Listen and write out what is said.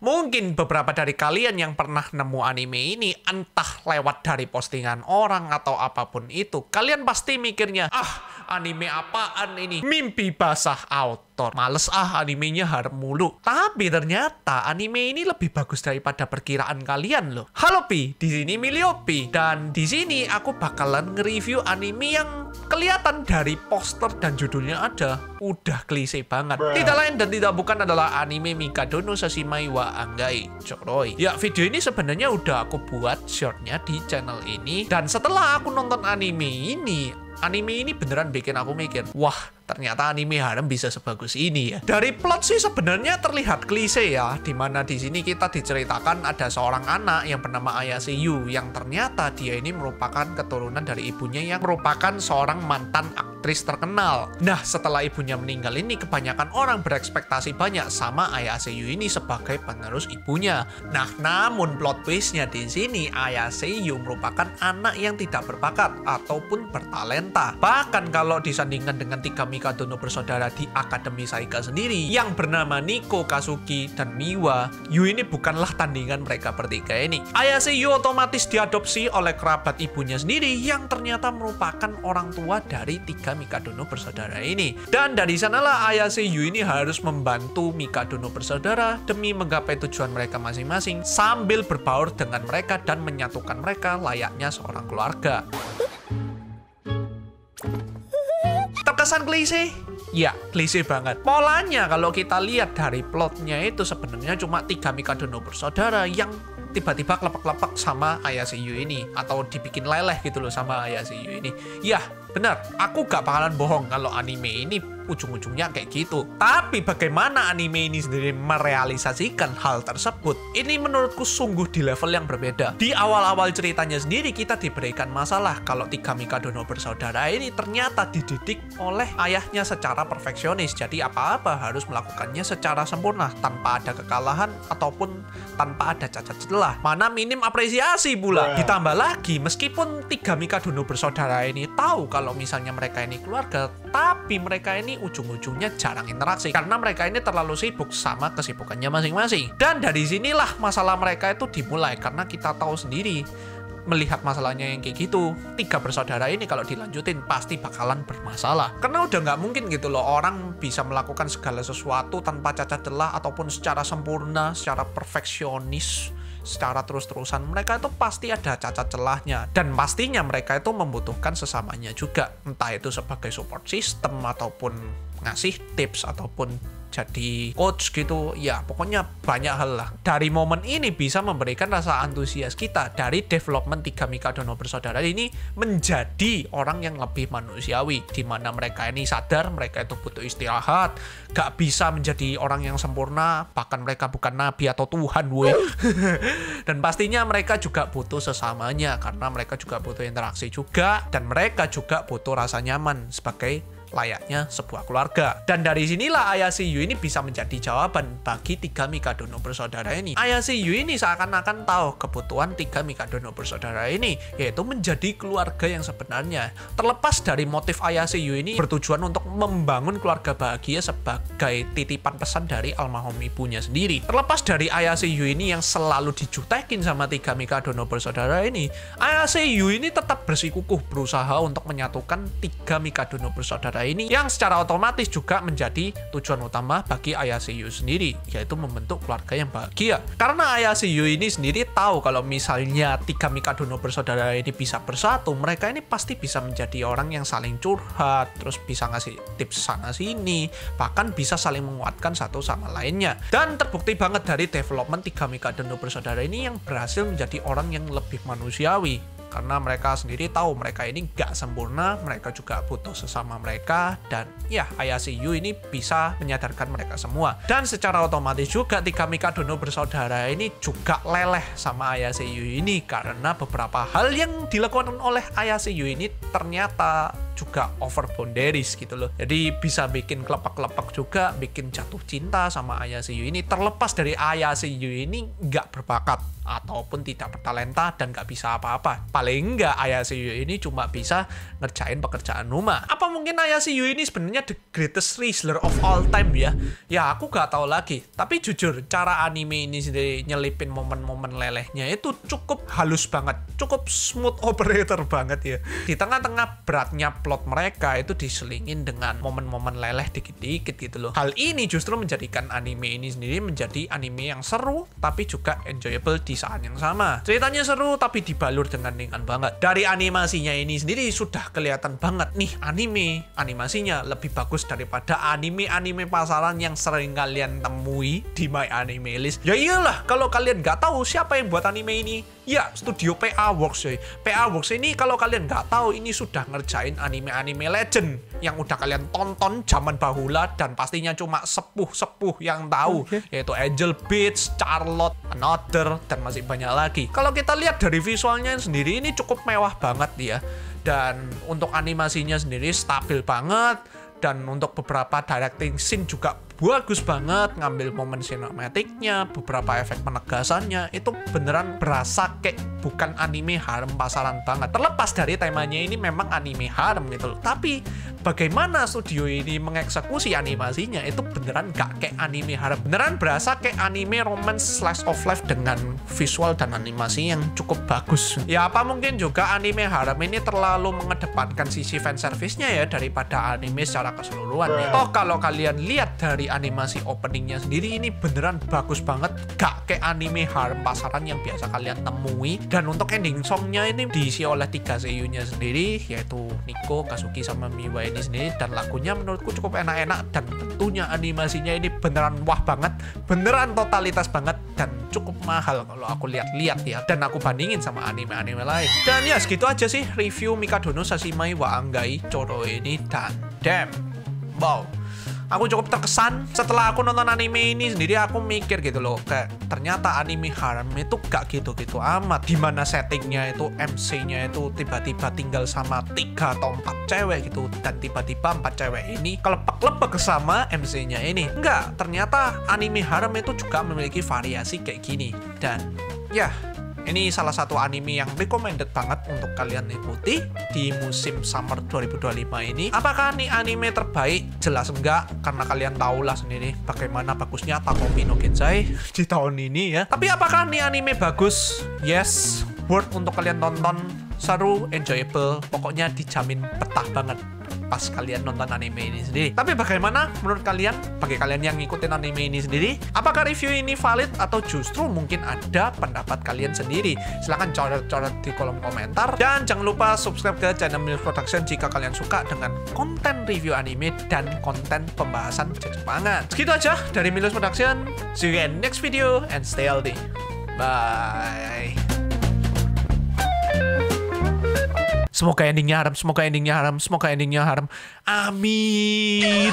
Mungkin beberapa dari kalian yang pernah nemu anime ini, entah lewat dari postingan orang atau apapun itu, kalian pasti mikirnya, anime apaan ini? Mimpi basah autor. Males animenya harem mulu. Tapi ternyata anime ini lebih bagus daripada perkiraan kalian loh. Halo Pi, di sini Milio Pi. Dan di sini aku bakalan nge-review anime yang kelihatan dari poster dan judulnya ada udah klise banget. Tidak lain dan tidak bukan adalah anime Mikado no Sashimai wa Angai Choroi. Ya, video ini sebenarnya udah aku buat shortnya di channel ini. Dan setelah aku nonton anime ini beneran bikin aku mikir, wah, ternyata anime harem bisa sebagus ini ya. Dari plot sih sebenarnya terlihat klise ya, dimana di sini kita diceritakan ada seorang anak yang bernama Ayase Yu yang ternyata dia ini merupakan keturunan dari ibunya yang merupakan seorang mantan aktris terkenal. Nah, setelah ibunya meninggal ini kebanyakan orang berekspektasi banyak sama Ayase Yu ini sebagai penerus ibunya. Nah, namun plot twistnya di sini Ayase Yu merupakan anak yang tidak berbakat ataupun bertalenta. Bahkan kalau disandingkan dengan tiga Mikado no bersaudara di Akademi Saika sendiri yang bernama Nico, Kazuki, dan Miwa, Yu ini bukanlah tandingan mereka bertiga ini. Ayase Yu otomatis diadopsi oleh kerabat ibunya sendiri yang ternyata merupakan orang tua dari tiga Mikado no bersaudara ini. Dan dari sanalah Ayase Yu ini harus membantu Mikado no bersaudara demi menggapai tujuan mereka masing-masing sambil berbaur dengan mereka dan menyatukan mereka layaknya seorang keluarga. Terkesan klise? Ya, klise banget. Polanya kalau kita lihat dari plotnya itu sebenarnya cuma tiga Mikado no bersaudara yang tiba-tiba klepek-klepek sama Ayase Yu ini. Atau dibikin leleh gitu loh sama Ayase Yu ini. Ya, benar. Aku gak bakalan bohong kalau anime ini ujung-ujungnya kayak gitu. Tapi bagaimana anime ini sendiri merealisasikan hal tersebut, ini menurutku sungguh di level yang berbeda. Di awal-awal ceritanya sendiri kita diberikan masalah kalau tiga Mikado no bersaudara ini ternyata dididik oleh ayahnya secara perfeksionis. Jadi apa-apa harus melakukannya secara sempurna tanpa ada kekalahan ataupun tanpa ada cacat celah. Mana minim apresiasi pula. Ditambah lagi meskipun tiga Mikado no bersaudara ini tahu kalau misalnya mereka ini keluarga, tapi mereka ini ujung-ujungnya jarang interaksi karena mereka ini terlalu sibuk sama kesibukannya masing-masing. Dan dari sinilah masalah mereka itu dimulai karena kita tahu sendiri melihat masalahnya yang kayak gitu, tiga bersaudara ini kalau dilanjutin pasti bakalan bermasalah. Karena udah nggak mungkin gitu loh orang bisa melakukan segala sesuatu tanpa cacat celah ataupun secara sempurna, secara perfeksionis, secara terus-terusan. Mereka itu pasti ada cacat celahnya dan pastinya mereka itu membutuhkan sesamanya juga, entah itu sebagai support system ataupun ngasih tips ataupun jadi coach gitu. Ya pokoknya banyak hal lah. Dari momen ini bisa memberikan rasa antusias kita dari development tiga Mikado no bersaudara ini menjadi orang yang lebih manusiawi, dimana mereka ini sadar mereka itu butuh istirahat, gak bisa menjadi orang yang sempurna, bahkan mereka bukan nabi atau Tuhan dan pastinya mereka juga butuh sesamanya karena mereka juga butuh interaksi juga dan mereka juga butuh rasa nyaman sebagai layaknya sebuah keluarga. Dan dari sinilah Ayase Yu ini bisa menjadi jawaban bagi tiga Mikado no bersaudara ini. Ayase Yu ini seakan-akan tahu kebutuhan tiga Mikado no bersaudara ini, yaitu menjadi keluarga yang sebenarnya. Terlepas dari motif Ayase Yu ini bertujuan untuk membangun keluarga bahagia sebagai titipan pesan dari almarhum ibunya sendiri. Terlepas dari Ayase Yu ini yang selalu dijutekin sama tiga Mikado no bersaudara ini, Ayase Yu ini tetap bersikukuh berusaha untuk menyatukan tiga Mikado no bersaudara ini yang secara otomatis juga menjadi tujuan utama bagi Ayase Yu sendiri, yaitu membentuk keluarga yang bahagia. Karena Ayase Yu ini sendiri tahu kalau misalnya tiga Mikado no bersaudara ini bisa bersatu, mereka ini pasti bisa menjadi orang yang saling curhat, terus bisa ngasih tips sana sini, bahkan bisa saling menguatkan satu sama lainnya. Dan terbukti banget dari development tiga Mikado no bersaudara ini yang berhasil menjadi orang yang lebih manusiawi. Karena mereka sendiri tahu mereka ini gak sempurna, mereka juga butuh sesama mereka, dan ya Ayase Yu ini bisa menyadarkan mereka semua. Dan secara otomatis juga tiga Mikado no bersaudara ini juga leleh sama Ayase Yu ini karena beberapa hal yang dilakukan oleh Ayase Yu ini ternyata juga over boundaries gitu loh. Jadi bisa bikin kelepak-kelepak juga, bikin jatuh cinta sama Ayase Yu ini. Terlepas dari Ayase Yu ini nggak berbakat ataupun tidak bertalenta dan nggak bisa apa-apa. Paling nggak Ayase Yu ini cuma bisa ngerjain pekerjaan rumah. Apa mungkin Ayase Yu ini sebenarnya the greatest wrestler of all time ya? Ya aku nggak tahu lagi. Tapi jujur, cara anime ini sendiri nyelipin momen-momen lelehnya itu cukup halus banget, cukup smooth operator banget ya. Di tengah-tengah beratnya plot mereka itu diselingin dengan momen-momen leleh dikit-dikit gitu loh. Hal ini justru menjadikan anime ini sendiri menjadi anime yang seru tapi juga enjoyable di saat yang sama. Ceritanya seru tapi dibalur dengan ringan banget. Dari animasinya ini sendiri sudah kelihatan banget nih animasinya lebih bagus daripada anime-anime pasaran yang sering kalian temui di My Anime List. Ya iyalah, kalau kalian nggak tahu siapa yang buat anime ini, ya studio PA Works coy. PA Works ini kalau kalian nggak tahu, ini sudah ngerjain anime-anime legend yang udah kalian tonton zaman bahula dan pastinya cuma sepuh-sepuh yang tahu, yaitu Angel Beats, Charlotte, Another, dan masih banyak lagi. Kalau kita lihat dari visualnya sendiri ini cukup mewah banget ya, dan untuk animasinya sendiri stabil banget, dan untuk beberapa directing scene juga bagus banget, ngambil momen sinematiknya, beberapa efek penegasannya itu beneran berasa kayak bukan anime harem pasaran banget. Terlepas dari temanya ini memang anime harem gitu loh, tapi bagaimana studio ini mengeksekusi animasinya itu beneran gak kayak anime harem, beneran berasa kayak anime romance slice of life dengan visual dan animasi yang cukup bagus. Ya apa mungkin juga anime harem ini terlalu mengedepankan sisi fanservice-nya ya daripada anime secara keseluruhan ya. Toh kalau kalian lihat dari animasi openingnya sendiri ini beneran bagus banget, gak kayak anime harem pasaran yang biasa kalian temui. Dan untuk ending songnya ini diisi oleh 3 seiyunya sendiri, yaitu Nico, Kazuki, sama Miwa ini sendiri, dan lagunya menurutku cukup enak-enak, dan tentunya animasinya ini beneran wah banget, beneran totalitas banget, dan cukup mahal kalau aku lihat-lihat ya, dan aku bandingin sama anime-anime lain. Dan ya segitu aja sih review Mikadono Sashimai wa Angai Choro ini, dan damn, wow, aku cukup terkesan setelah aku nonton anime ini sendiri. Aku mikir gitu loh, kayak ternyata anime harem itu gak gitu-gitu amat, dimana settingnya itu MC-nya itu tiba-tiba tinggal sama 3 atau 4 cewek gitu, dan tiba-tiba 4 cewek ini kelepek-lepek sama MC-nya ini. Enggak, ternyata anime harem itu juga memiliki variasi kayak gini. Dan ya, ini salah satu anime yang recommended banget untuk kalian ikuti di musim summer 2025 ini. Apakah ini anime terbaik? Jelas enggak, karena kalian tahulah sendiri bagaimana bagusnya Takumi no Genzai di tahun ini ya. Tapi apakah ini anime bagus? Yes, worth untuk kalian tonton, seru, enjoyable, pokoknya dijamin betah banget pas kalian nonton anime ini sendiri. Tapi bagaimana menurut kalian, bagi kalian yang ngikutin anime ini sendiri, apakah review ini valid atau justru mungkin ada pendapat kalian sendiri? Silahkan coret-coret di kolom komentar, dan jangan lupa subscribe ke channel Mills Production jika kalian suka dengan konten review anime dan konten pembahasan Jepangan. Segitu aja dari Mills Production, see you in next video and stay healthy, bye. Semoga endingnya harem, semoga endingnya harem, semoga endingnya harem. Amin.